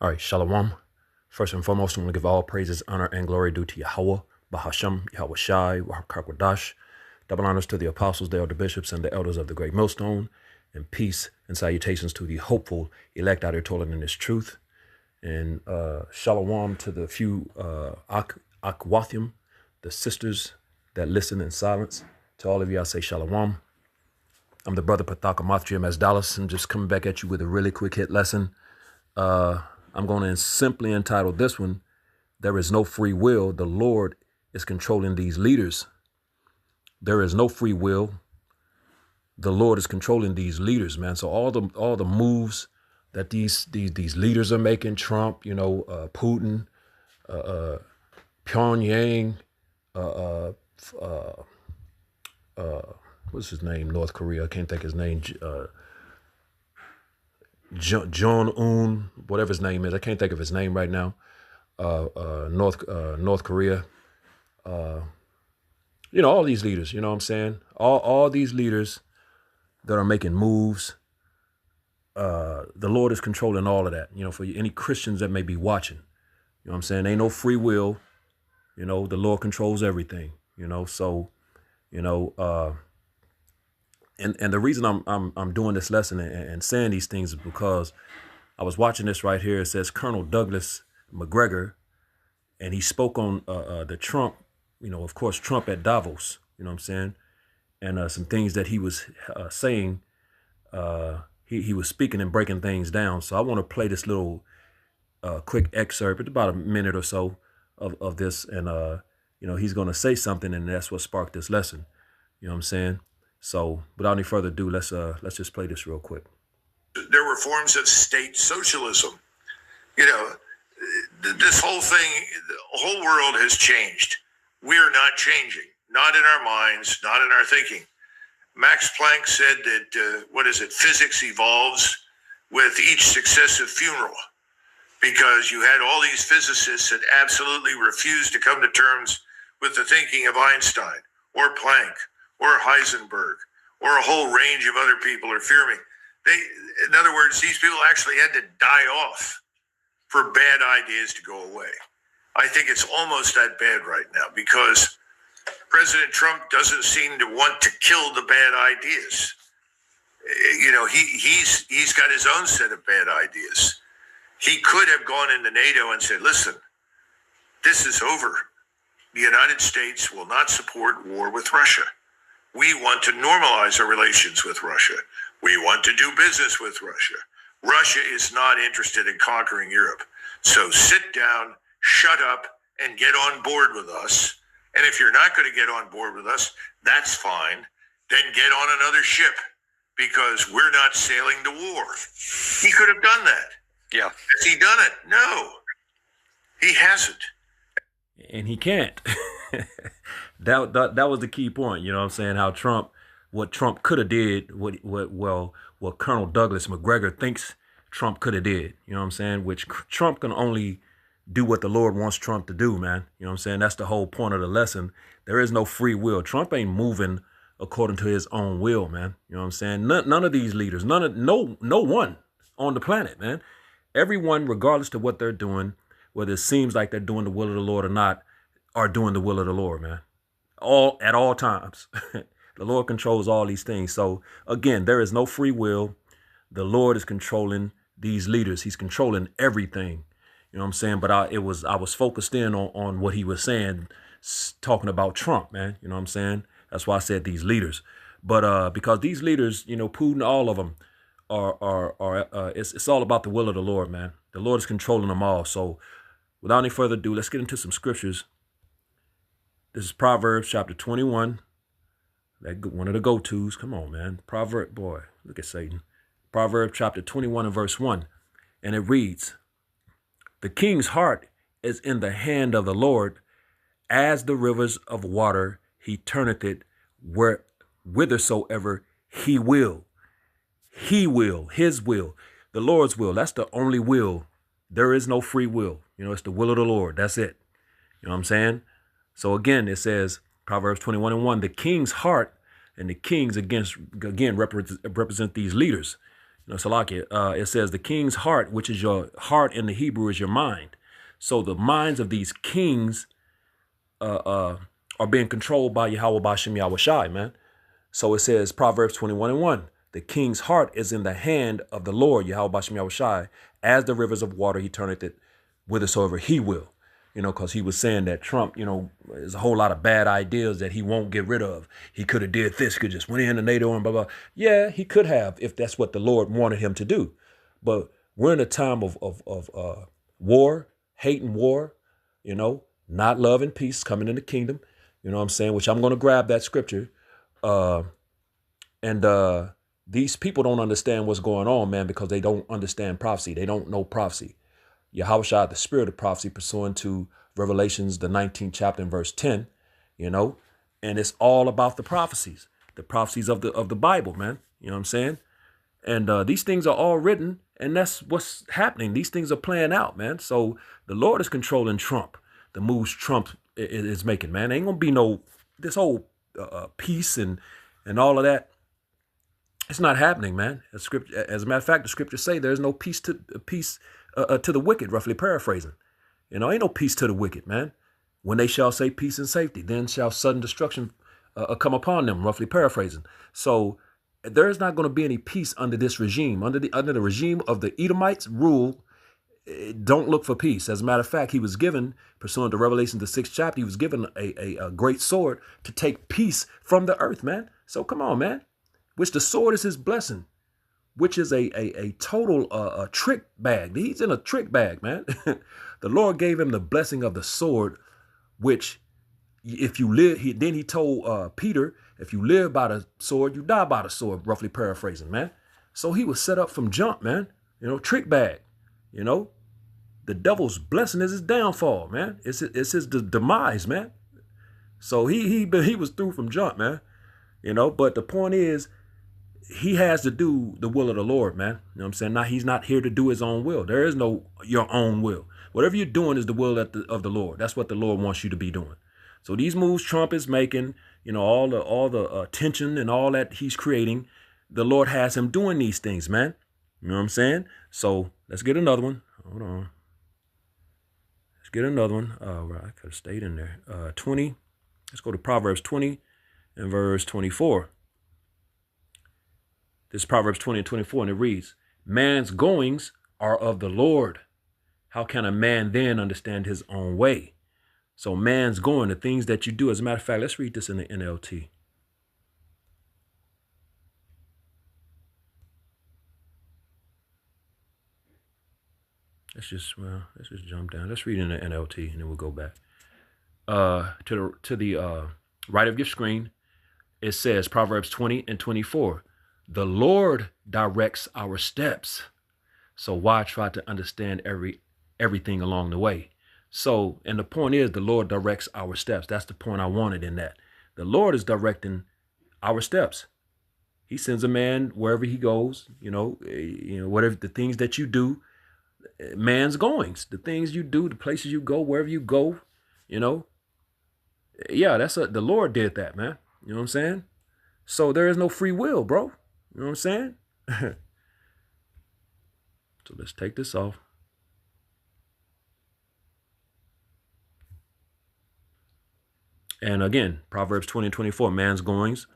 All right, Shalom. First and foremost, I want to give all praises, honor, and glory due to Yahweh, Bahasham, Yahweh Shai, Wahakarkwadash. Double honors to the apostles, the elder bishops, and the elders of the great millstone, and peace and salutations to the hopeful elect out here toiling in this truth. And Shalom to the few Akwathim, the sisters that listen in silence. To all of you, I say Shalom. I'm the brother Pathaka Moth GMS Dallas, and just coming back at you with a really quick hit lesson. I'm going to simply entitle this one, There is no free will. The Lord is controlling these leaders. There is no free will. The Lord is controlling these leaders, man. So all the moves that these leaders are making, Trump, Putin, Pyongyang, what's his name? North Korea. I can't think his name. Jong-un, whatever his name is. I can't think of his name right now. North Korea. All these leaders, you know what I'm saying? All these leaders that are making moves, the Lord is controlling all of that. For any Christians that may be watching, you know what I'm saying? Ain't no free will. The Lord controls everything, so, and the reason I'm doing this lesson and saying these things is because I was watching this right here. It says Colonel Douglas McGregor, and he spoke on the Trump, of course, Trump at Davos, you know what I'm saying? And some things that he was saying, he was speaking and breaking things down. So I want to play this little quick excerpt. It's about a minute or so of this. And, he's going to say something, and that's what sparked this lesson. You know what I'm saying? So without any further ado, let's just play this real quick. There were forms of state socialism. This whole thing, the whole world has changed. We're not changing, not in our minds, not in our thinking. Max Planck said that, physics evolves with each successive funeral, because you had all these physicists that absolutely refused to come to terms with the thinking of Einstein or Planck or Heisenberg or a whole range of other people, or Fermi. In other words, these people actually had to die off for bad ideas to go away. I think it's almost that bad right now, because President Trump doesn't seem to want to kill the bad ideas. He's got his own set of bad ideas. He could have gone into NATO and said, listen, this is over. The United States will not support war with Russia. We want to normalize our relations with Russia. We want to do business with Russia. Russia is not interested in conquering Europe. So sit down, shut up, and get on board with us. And if you're not going to get on board with us, that's fine. Then get on another ship, because we're not sailing to war. He could have done that. Yeah. Has he done it? No, he hasn't. And he can't. That was the key point. You know what I'm saying? How what Trump could have did, what Colonel Douglas McGregor thinks Trump could have did. You know what I'm saying? Which Trump can only do what the Lord wants Trump to do, man. You know what I'm saying? That's the whole point of the lesson. There is no free will. Trump ain't moving according to his own will, man. You know what I'm saying? None of these leaders, no one on the planet, man. Everyone, regardless of what they're doing, whether it seems like they're doing the will of the Lord or not, are doing the will of the Lord, man. At all times. The Lord controls all these things. So again, there is no free will. The Lord is controlling these leaders. He's controlling everything. You know what I'm saying? But I was focused in on what he was saying, talking about Trump, man. You know what I'm saying? That's why I said these leaders. But because these leaders, Putin, all of them it's all about the will of the Lord, man. The Lord is controlling them all. So without any further ado, let's get into some scriptures. This is Proverbs chapter 21. One of the go-tos. Come on, man. Boy, look at Satan. Proverbs chapter 21 and verse 1. And it reads, the king's heart is in the hand of the Lord, as the rivers of water. He turneth it whithersoever he will. He will, his will, the Lord's will. That's the only will. There is no free will. It's the will of the Lord. That's it. You know what I'm saying? So again, it says, Proverbs 21 and 1, the king's heart, and the kings again represent these leaders. No, Salakia, it says the king's heart, which is your heart in the Hebrew, is your mind. So the minds of these kings are being controlled by Yahweh Bashem Yahweh Shai, man. So it says Proverbs 21:1. The king's heart is in the hand of the Lord, Yahweh Bashem Yahweh Shai. As the rivers of water, he turneth it whithersoever he will. Because he was saying that Trump, there's a whole lot of bad ideas that he won't get rid of. He could have did this, could just went into NATO and blah, blah. Yeah, he could have if that's what the Lord wanted him to do. But we're in a time of war, hate and war, not love and peace coming in the kingdom. You know what I'm saying? Which I'm going to grab that scripture. And these people don't understand what's going on, man, because they don't understand prophecy. They don't know prophecy. Yahushua, the spirit of prophecy, pursuant to Revelations, the 19th chapter and verse 10, and it's all about the prophecies of the Bible, man. You know what I'm saying? And these things are all written, and that's what's happening. These things are playing out, man. So the Lord is controlling Trump, the moves Trump is making, man. Ain't gonna be this whole peace and all of that. It's not happening, man. As a matter of fact, the scriptures say there's no peace to the wicked, roughly paraphrasing. Ain't no peace to the wicked, man. When they shall say peace and safety, then shall sudden destruction come upon them, roughly paraphrasing. So there is not going to be any peace under this regime. Under the regime of the Edomites rule, don't look for peace. As a matter of fact, he was given, pursuant to Revelation, the 6th chapter, he was given a great sword to take peace from the earth, man. So come on, man. Which the sword is his blessing, which is a total trick bag. He's in a trick bag, man. The Lord gave him the blessing of the sword, which if you live, he told Peter, if you live by the sword, you die by the sword, roughly paraphrasing, man. So he was set up from jump, man. Trick bag, the devil's blessing is his downfall, man. It's his demise, man. So he was through from jump, man. But the point is, he has to do the will of the Lord, man. You know what I'm saying? Now, he's not here to do his own will. There is no your own will. Whatever you're doing is the will of the Lord. That's what the Lord wants you to be doing. So these moves Trump is making, all the tension and all that he's creating, the Lord has him doing these things, man. You know what I'm saying? So let's get another one. Hold on. Let's get another one. Right, I could have stayed in there. 20. Let's go to Proverbs 20 and verse 24. This is Proverbs 20 and 24, and it reads, man's goings are of the Lord. How can a man then understand his own way? So man's going, the things that you do. As a matter of fact, let's read this in the NLT. Let's just jump down. Let's read in the NLT, and then we'll go back. To the right of your screen, it says Proverbs 20 and 24. The Lord directs our steps. So why try to understand everything along the way? So, and the point is, the Lord directs our steps. That's the point I wanted in that. The Lord is directing our steps. He sends a man wherever he goes, whatever the things that you do, man's goings, the things you do, the places you go, wherever you go, Yeah, the Lord did that, man. You know what I'm saying? So there is no free will, bro. You know what I'm saying? So let's take this off. And again, Proverbs 20 and 24, man's goings,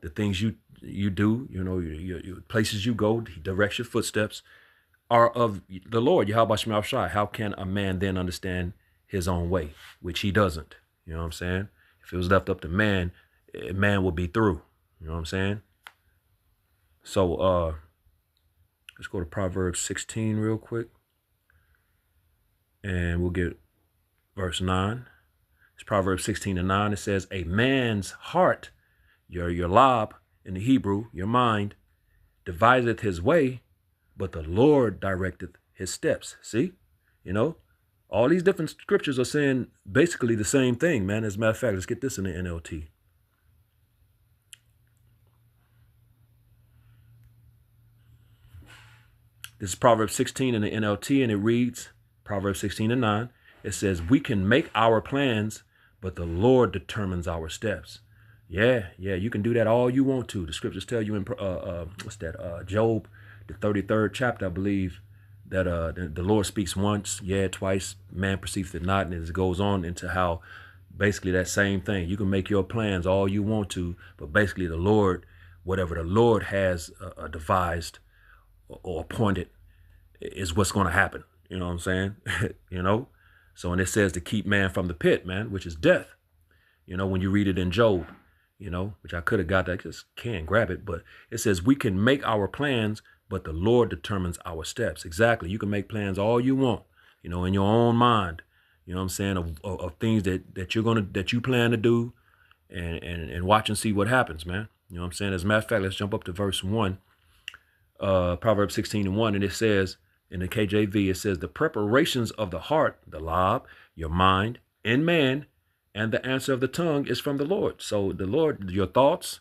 the things you do, your places you go, he directs your footsteps, are of the Lord, Yahweh Shema Shai. How can a man then understand his own way? Which he doesn't. You know what I'm saying? If it was left up to man would be through. You know what I'm saying? So let's go to Proverbs 16 real quick. And we'll get verse 9. It's Proverbs 16 and 9. It says, a man's heart, your lob in the Hebrew, your mind, deviseth his way, but the Lord directeth his steps. See? All these different scriptures are saying basically the same thing, man. As a matter of fact, let's get this in the NLT. This is Proverbs 16 in the NLT, and it reads, Proverbs 16 and 9. It says, we can make our plans, but the Lord determines our steps. Yeah, you can do that all you want to. The scriptures tell you in, Job the 33rd chapter, I believe, that the Lord speaks once, yeah, twice, man perceives it not, and it goes on into how basically that same thing. You can make your plans all you want to, but basically the Lord, whatever the Lord has devised or appointed, is what's going to happen. You know what I'm saying? You know? So, and it says to keep man from the pit, man, which is death. You know, when you read it in Job, you know, which I could have got that, just can't grab it. But it says we can make our plans, but the Lord determines our steps. Exactly. You can make plans all you want, you know, in your own mind, you know what I'm saying, of things that you plan to do, and watch and see what happens, man. You know what I'm saying? As a matter of fact, let's jump up to verse 1, Proverbs 16:1, and it says, in the KJV, it says, the preparations of the heart, the lob, your mind, in man, and the answer of the tongue is from the Lord. So the Lord, your thoughts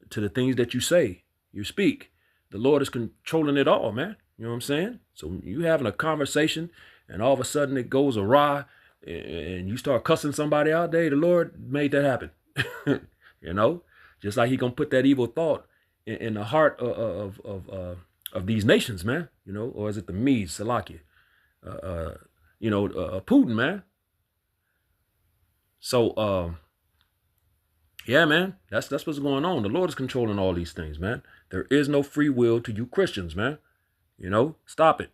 to the things that you say, you speak, the Lord is controlling it all, man. You know what I'm saying? So you having a conversation and all of a sudden it goes awry and you start cussing somebody out there, the Lord made that happen. You know, just like he gonna put that evil thought in the heart of these nations, man, you know, or is it the Medes, Salakia, Putin, man. So, yeah, man, that's what's going on. The Lord is controlling all these things, man. There is no free will to you Christians, man. You know, stop it.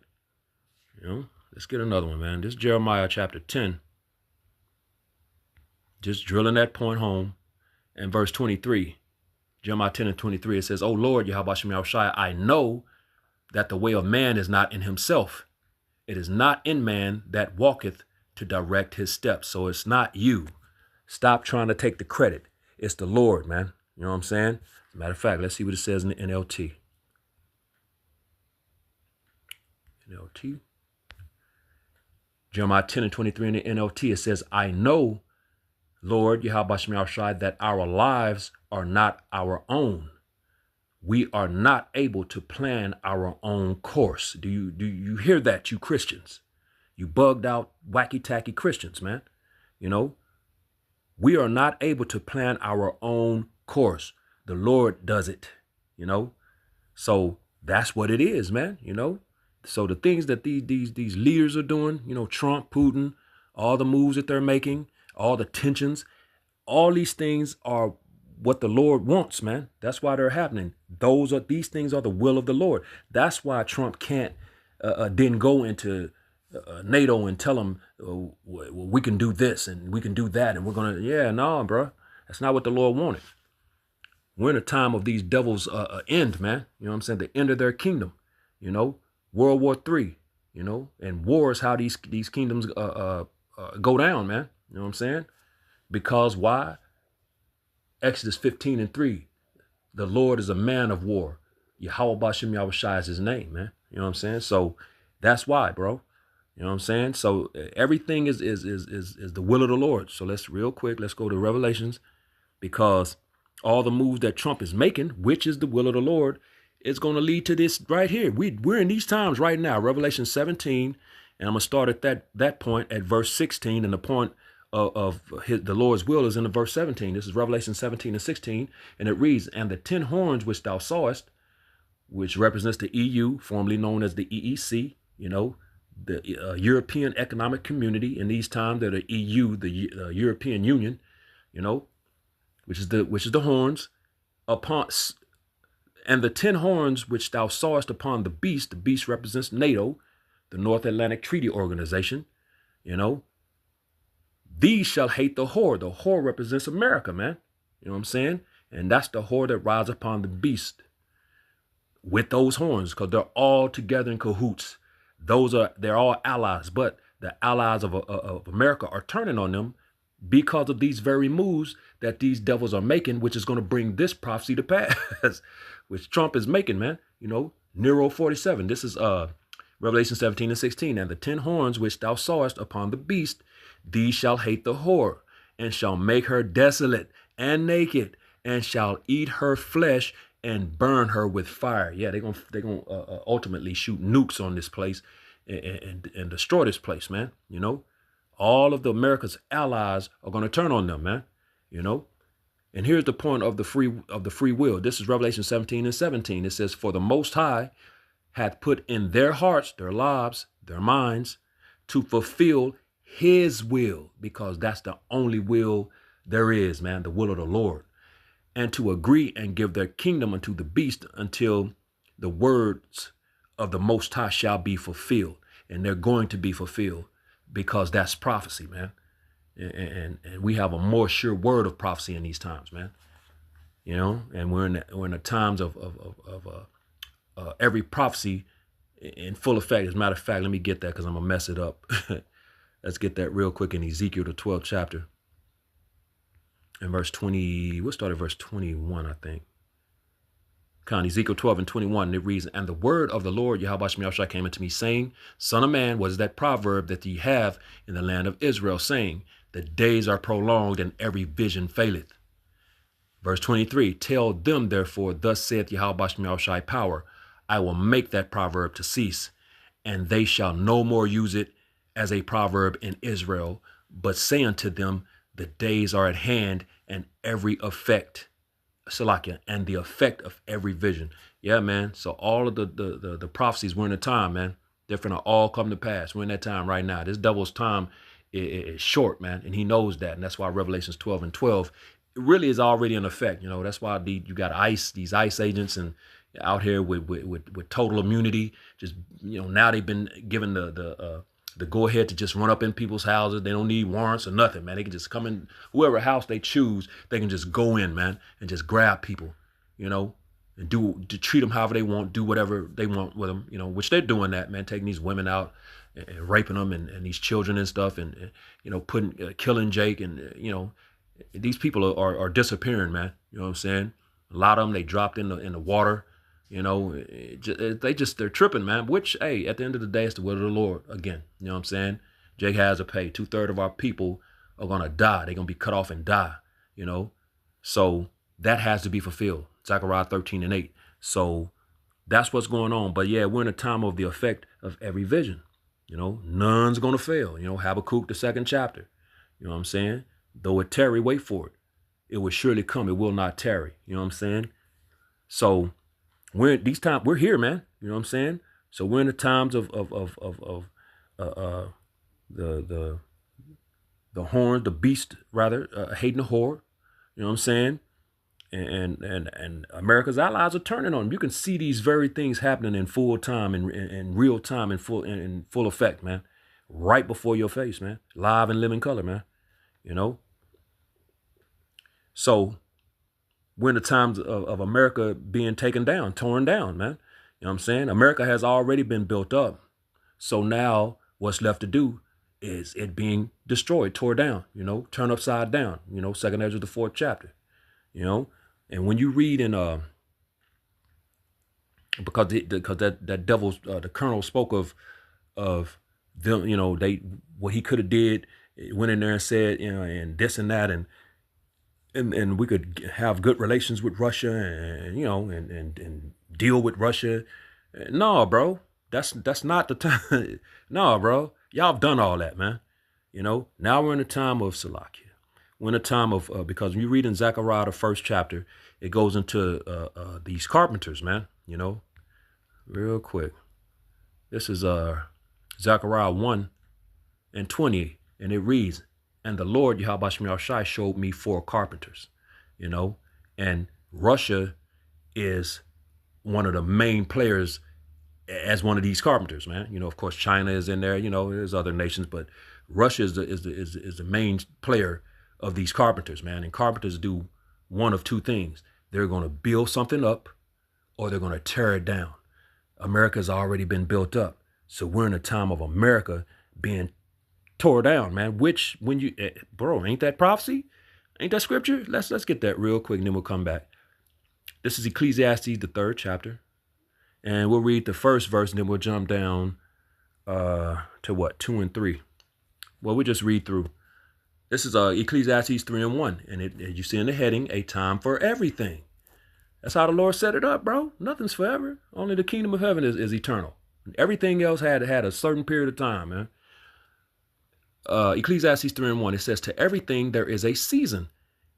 You know, let's get another one, man. This is Jeremiah chapter 10. Just drilling that point home. And verse 23, Jeremiah 10 and 23, it says, O Lord, Yahweh Shem Yahushai, I know that the way of man is not in himself. It is not in man that walketh to direct his steps. So it's not you. Stop trying to take the credit. It's the Lord, man. You know what I'm saying? As a matter of fact, let's see what it says in the NLT. NLT. Jeremiah 10 and 23 in the NLT, it says, I know, Lord, Yahweh Shem Yahushai, that our lives are not our own. We are not able to plan our own course. Do you hear that, you Christians? You bugged out, wacky-tacky Christians, man. You know, we are not able to plan our own course. The Lord does it, you know. So that's what it is, man, you know. So the things that these leaders are doing, you know, Trump, Putin, all the moves that they're making, all the tensions, all these things are what the Lord wants, man. That's why they're happening. These things are the will of the Lord. That's why Trump didn't go into NATO and tell them we can do this and we can do that and we're gonna. Yeah, no, bro. That's not what the Lord wanted. We're in a time of these devils' end, man. You know what I'm saying? The end of their kingdom. You know, World War III. You know, and war is how these kingdoms go down, man. You know what I'm saying? Because why? Exodus 15 and 3. The Lord is a man of war. Yahweh Bashem Yahushai is his name, man. You know what I'm saying? So that's why, bro. You know what I'm saying? So everything is the will of the Lord. So let's go to Revelations, because all the moves that Trump is making, which is the will of the Lord, is going to lead to this right here. We're in these times right now, Revelation 17, and I'm going to start at that point at verse 16, and the point of the Lord's will is in the verse 17. This is Revelation 17 and 16, and it reads, and the 10 horns which thou sawest, which represents the EU, formerly known as the EEC, you know, the European Economic Community in these times, that the EU, the European Union, you know, which is the horns upon, and the 10 horns which thou sawest upon the beast represents NATO, the North Atlantic Treaty Organization, you know. These shall hate the whore. The whore represents America, man. You know what I'm saying? And that's the whore that rides upon the beast with those horns, because they're all together in cahoots. They're all allies, but the allies of America are turning on them because of these very moves that these devils are making, which is going to bring this prophecy to pass, which Trump is making, man. You know, Nero 47. This is Revelation 17 and 16. And the 10 horns which thou sawest upon the beast, these shall hate the whore, and shall make her desolate and naked, and shall eat her flesh and burn her with fire. Yeah, they're gonna ultimately shoot nukes on this place and destroy this place, man. You know, all of the America's allies are gonna turn on them, man. You know, and here's the point of the free will. This is Revelation 17 and 17. It says, for the Most High hath put in their hearts, their lives, their minds, to fulfill his will, because that's the only will there is, man, the will of the Lord, and to agree and give their kingdom unto the beast until the words of the Most High shall be fulfilled. And they're going to be fulfilled because that's prophecy, man. And we have a more sure word of prophecy in these times, man. You know, and we're in the times of every prophecy in full effect. As a matter of fact, let me get that because I'm going to mess it up. Let's get that real quick in Ezekiel, the 12th chapter. In verse 20, we'll start at verse 21, I think. Ezekiel 12 and 21, and it reads, and the word of the Lord Yahweh Shemi Shai came unto me, saying, Son of man, what is that proverb that ye have in the land of Israel, saying, the days are prolonged and every vision faileth? Verse 23, tell them, therefore, thus saith Yahweh Shemi Shai power, I will make that proverb to cease, and they shall no more use it as a proverb in Israel, but say unto them, the days are at hand, and every effect, Salakia, and the effect of every vision. Yeah, man. So all of the prophecies, we're in a time, man. They're finna all come to pass. We're in that time right now. This devil's time is short, man, and he knows that, and that's why Revelations 12 and 12 it really is already in effect. You know, that's why you got these ICE agents and out here with total immunity. Just, you know, now they've been given the go ahead to just run up in people's houses. They don't need warrants or nothing, man. They can just come in whoever house they choose. They can just go in, man, and just grab people, you know, and to treat them however they want, do whatever they want with them, you know, which they're doing that, man, taking these women out and raping them and these children and stuff and you know, killing Jake and, you know, these people are disappearing, man. You know what I'm saying? A lot of them, they dropped in the water. You know, they're tripping, man. Which, hey, at the end of the day, it's the will of the Lord again. You know what I'm saying? Jake has to pay. 2/3 of our people are going to die. They're going to be cut off and die, you know? So that has to be fulfilled. Zechariah 13 and 8. So that's what's going on. But yeah, we're in a time of the effect of every vision. You know, none's going to fail. You know, Habakkuk, the 2nd chapter. You know what I'm saying? Though it tarry, wait for it. It will surely come. It will not tarry. You know what I'm saying? So we're in these times. We're here, man. You know what I'm saying? So we're in the times of the horn, the beast rather, hating the whore. You know what I'm saying? And America's allies are turning on them. You can see these very things happening in full time, in real time, in full effect, man. Right before your face, man. Live and living color, man. You know. So we're in the times of America being taken down, torn down, man. You know what I'm saying? America has already been built up. So now what's left to do is it being destroyed, tore down, you know, turned upside down, you know, 2nd Ezra, the 4th chapter, you know. And when you read in, because that devil's, the colonel spoke of them, you know, what he could have did, went in there and said, you know, and this and that, and we could have good relations with Russia and, you know, and deal with Russia. No, bro, that's not the time. No, bro, y'all have done all that, man. You know, now we're in a time of Salakia. We're in a time of, because when you read in Zechariah, the 1st chapter, it goes into these carpenters, man, you know, real quick. This is Zechariah 1 and 20, and it reads, and the Lord, Yahweh Shemi Shai, showed me 4 carpenters, you know, and Russia is one of the main players as one of these carpenters, man. You know, of course, China is in there, you know, there's other nations, but Russia is the main player of these carpenters, man. And carpenters do one of two things. They're going to build something up or they're going to tear it down. America's already been built up. So we're in a time of America being tore down, man, which when you, bro, ain't that prophecy? Ain't that scripture? Let's get that real quick and then we'll come back. This is Ecclesiastes, the 3rd chapter. And we'll read the first verse and then we'll jump down to what, 2 and 3. Well, we'll just read through. This is Ecclesiastes 3 and 1. And you see in the heading, a time for everything. That's how the Lord set it up, bro. Nothing's forever. Only the kingdom of heaven is eternal. Everything else had a certain period of time, man. Ecclesiastes 3 and 1, it says, to everything there is a season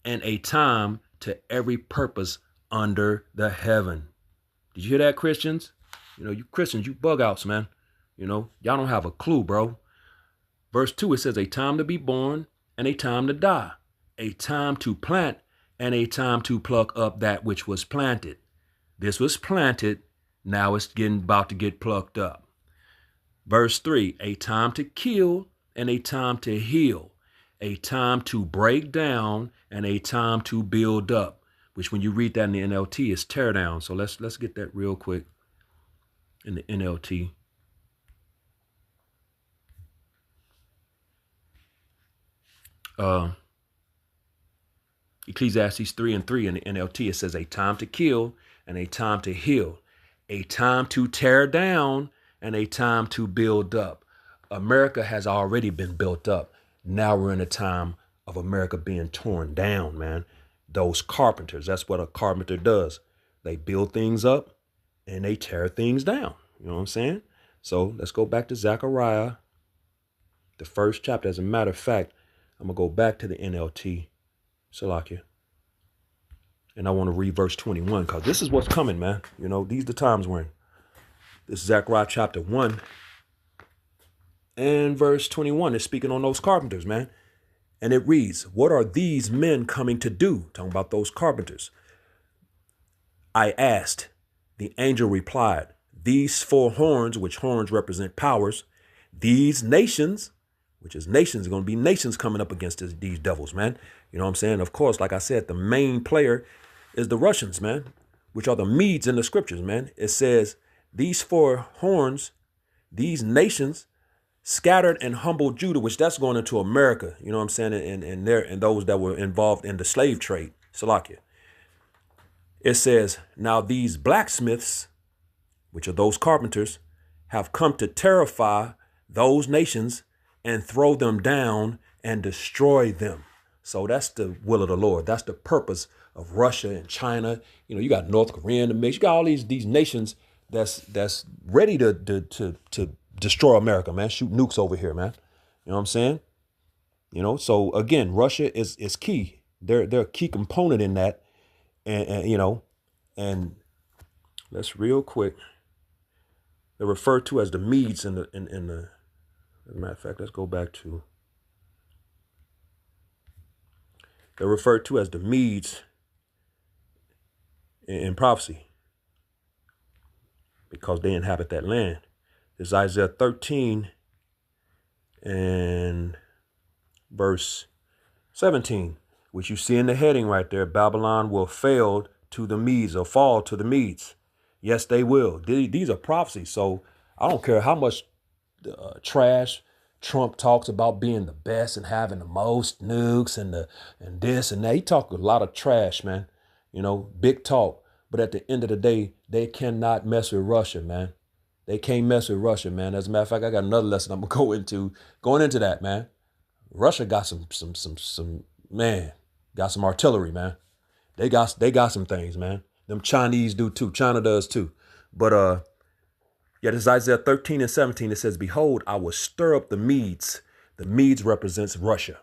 and a time to every purpose under the heaven. Did you hear that, Christians? You know, you Christians, you bug outs, man. You know, y'all don't have a clue, bro. Verse 2, it says, a time to be born and a time to die, a time to plant and a time to pluck up that which was planted. This was planted, now it's about to get plucked up. Verse 3, a time to kill and a time to heal, a time to break down and a time to build up, which when you read that in the NLT is tear down. So let's get that real quick in the NLT. Ecclesiastes 3:3 in the NLT, it says a time to kill and a time to heal, a time to tear down and a time to build up. America has already been built up. Now we're in a time of America being torn down, man. Those carpenters, that's what a carpenter does. They build things up and they tear things down. You know what I'm saying? So let's go back to Zechariah, the first chapter. As a matter of fact, I'm going to go back to the NLT, Salakia. And I want to read verse 21 because this is what's coming, man. You know, these are the times we're in. This is Zechariah chapter 1 and verse 21 is speaking on those carpenters, man. And it reads, what are these men coming to do? Talking about those carpenters. I asked. The angel replied, these four horns, which horns represent powers, these nations, which is nations, are going to be nations coming up against these devils, man. You know what I'm saying? Of course, like I said, the main player is the Russians, man, which are the Medes in the scriptures, man. It says these four horns, these nations, scattered and humbled Judah, which that's going into America, you know what I'm saying, and those that were involved in the slave trade, Salakia. It says, now these blacksmiths, which are those carpenters, have come to terrify those nations and throw them down and destroy them. So that's the will of the Lord. That's the purpose of Russia and China. You know, you got North Korea in the mix. You got all these nations that's ready to destroy America, man. Shoot nukes over here, man. You know what I'm saying? You know, so again, Russia is key. They're a key component in that. And you know, and let's real quick. They're referred to as the Medes in the as a matter of fact, let's go back to. They're referred to as the Medes in prophecy because they inhabit that land. There's Isaiah 13 and verse 17, which you see in the heading right there. Babylon will fail to the Medes or fall to the Medes. Yes, they will. These are prophecies. So I don't care how much trash Trump talks about being the best and having the most nukes and this and that. He talks a lot of trash, man. You know, big talk. But at the end of the day, they cannot mess with Russia, man. They can't mess with Russia, man. As a matter of fact, I got another lesson I'm going into that, man. Russia got some man, got some artillery, man. They got some things, man. Them Chinese do too. China does too. But yeah, this is Isaiah 13 and 17. It says, behold, I will stir up the Medes. The Medes represents Russia.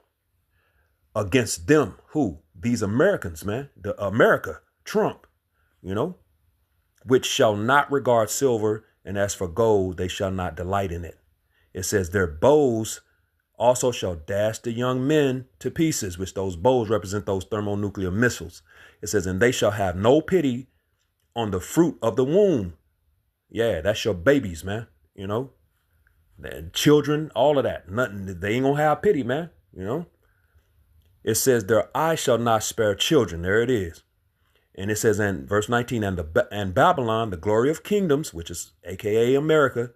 Against them, who? These Americans, man. The America, Trump, you know, which shall not regard silver, and as for gold, they shall not delight in it. It says their bows also shall dash the young men to pieces, which those bows represent those thermonuclear missiles. It says, and they shall have no pity on the fruit of the womb. Yeah, that's your babies, man. You know, the children, all of that. Nothing. They ain't gonna have pity, man. You know, it says their eye shall not spare children. There it is. And it says in verse 19, and Babylon, the glory of kingdoms, which is AKA America,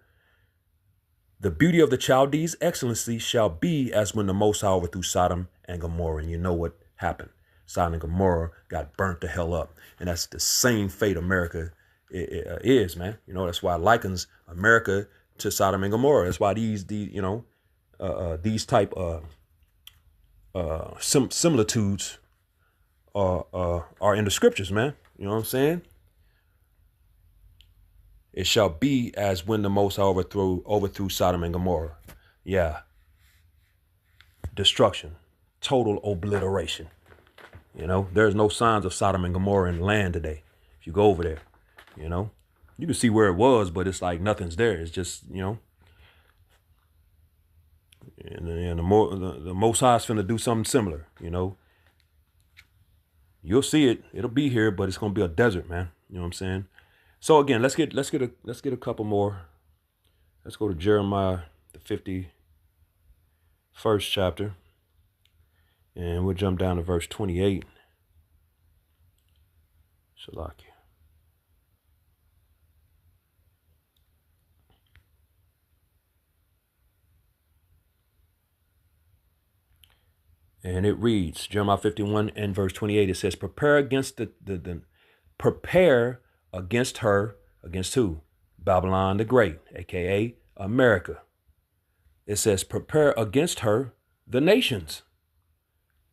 the beauty of the Chaldees' excellency shall be as when the Most High overthrew Sodom and Gomorrah. And you know what happened. Sodom and Gomorrah got burnt the hell up. And that's the same fate America is, man. You know, that's why it likens America to Sodom and Gomorrah. That's why these type similitudes are in the scriptures, man. You know what I'm saying? It shall be as when the Most High overthrew Sodom and Gomorrah. Yeah. Destruction. Total obliteration. You know, there's no signs of Sodom and Gomorrah in the land today. If you go over there, you know, You can see where it was, but it's like nothing's there. It's just, you know. And the Most High is finna do something similar, you know. You'll see it. It'll be here, but it's gonna be a desert, man. You know what I'm saying? So again, let's get a couple more. Let's go to Jeremiah, the 51st chapter, and we'll jump down to verse 28. Shalaki. And it reads, Jeremiah 51 and verse 28, it says, prepare against prepare against her, against who? Babylon the Great, aka America. It says, prepare against her the nations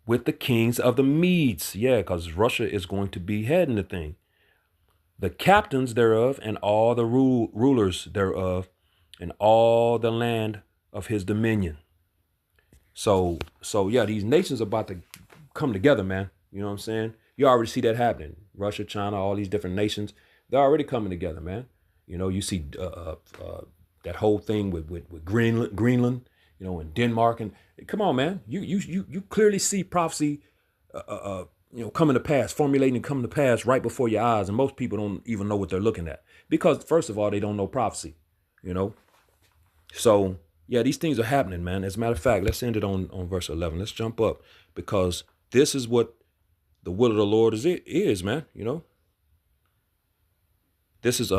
with the kings of the Medes. Yeah, because Russia is going to be heading the thing. The captains thereof and all the rulers thereof and all the land of his dominion. So yeah, these nations are about to come together, man. You know what I'm saying? You already see that happening. Russia, China, all these different nations, they're already coming together, man. You know, you see that whole thing with Greenland, you know, and Denmark, and come on, man. You clearly see prophecy, you know, coming to pass, formulating and coming to pass right before your eyes, and most people don't even know what they're looking at because, first of all, they don't know prophecy, you know. So yeah, these things are happening, man. As a matter of fact, let's end it on verse 11. Let's jump up because this is what the will of the Lord is, man. You know, this is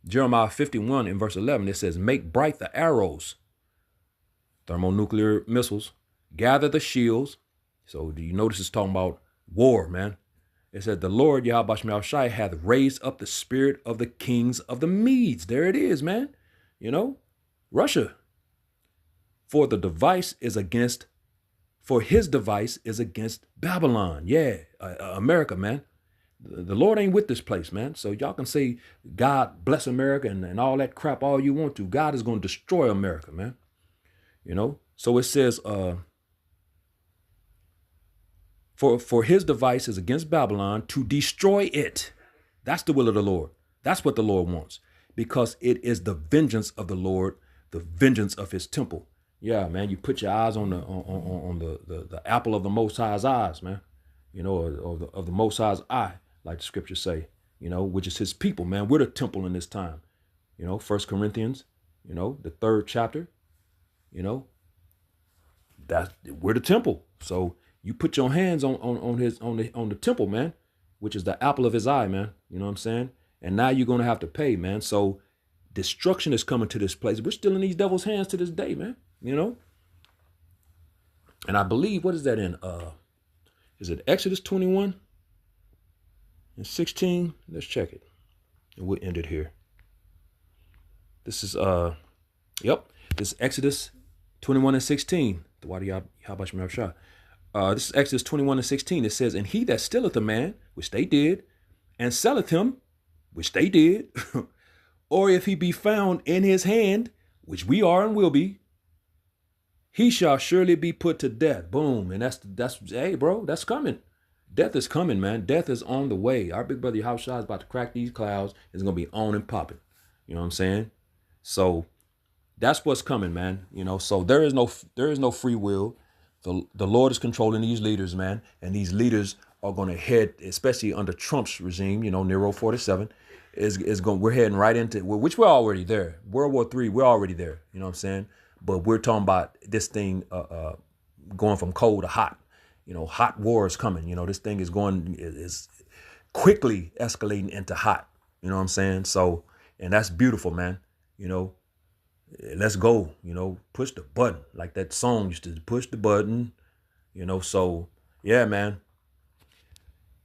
Jeremiah 51 in verse 11. It says, make bright the arrows, thermonuclear missiles, gather the shields. So do you notice it's talking about war, man? It said, the Lord Yahweh Shemel Shai hath raised up the spirit of the kings of the Medes. There it is, man. You know, Russia. For his device is against Babylon. Yeah, America, man. The Lord ain't with this place, man. So y'all can say, God bless America and all that crap all you want to. God is going to destroy America, man. You know, so it says, for his device is against Babylon to destroy it. That's the will of the Lord. That's what the Lord wants, because it is the vengeance of the Lord, the vengeance of his temple. Yeah, man, you put your eyes on the apple of the Most High's eyes, man. You know, of the Most High's eye, like the scriptures say, you know, which is his people, man. We're the temple in this time. You know, 1 Corinthians, you know, the 3rd chapter, you know, we're the temple. So you put your hands on the temple, man, which is the apple of his eye, man. You know what I'm saying? And now you're going to have to pay, man. So destruction is coming to this place. We're still in these devil's hands to this day, man. You know, and I believe, what is that in? Is it Exodus 21 and 16? Let's check it. And we'll end it here. This is this is Exodus 21 and 16. This is Exodus 21 and 16. It says, and he that stealeth a man, which they did, and selleth him, which they did, or if he be found in his hand, which we are and will be, he shall surely be put to death. Boom. And that's hey, bro, that's coming. Death is coming, man. Death is on the way. Our big brother Yahushua is about to crack these clouds. It's going to be on and popping. You know what I'm saying? So that's what's coming, man. You know, so there is no free will. The Lord is controlling these leaders, man. And these leaders are going to head, especially under Trump's regime, you know, Nero 47, we're heading right into, which we're already there. World War III, we're already there. You know what I'm saying? But we're talking about this thing going from cold to hot. You know, hot war is coming. You know, this thing is quickly escalating into hot. You know what I'm saying? So, and that's beautiful, man. You know, let's go. You know, push the button, like that song used to, push the button. You know, so yeah, man.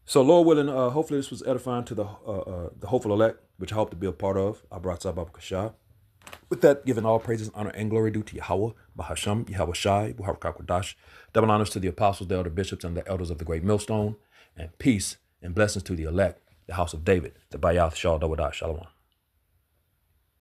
So Lord willing, hopefully this was edifying to the hopeful elect, which I hope to be a part of. I brought Sabab Kashah. With that, giving all praises, honor, and glory due to Yahweh, Bahasham, Yahweh Shai, Buhar Kakwadash. Double honors to the apostles, the elder bishops, and the elders of the great millstone. And peace and blessings to the elect, the house of David, the Bayath Shal Dawadash. Shalom.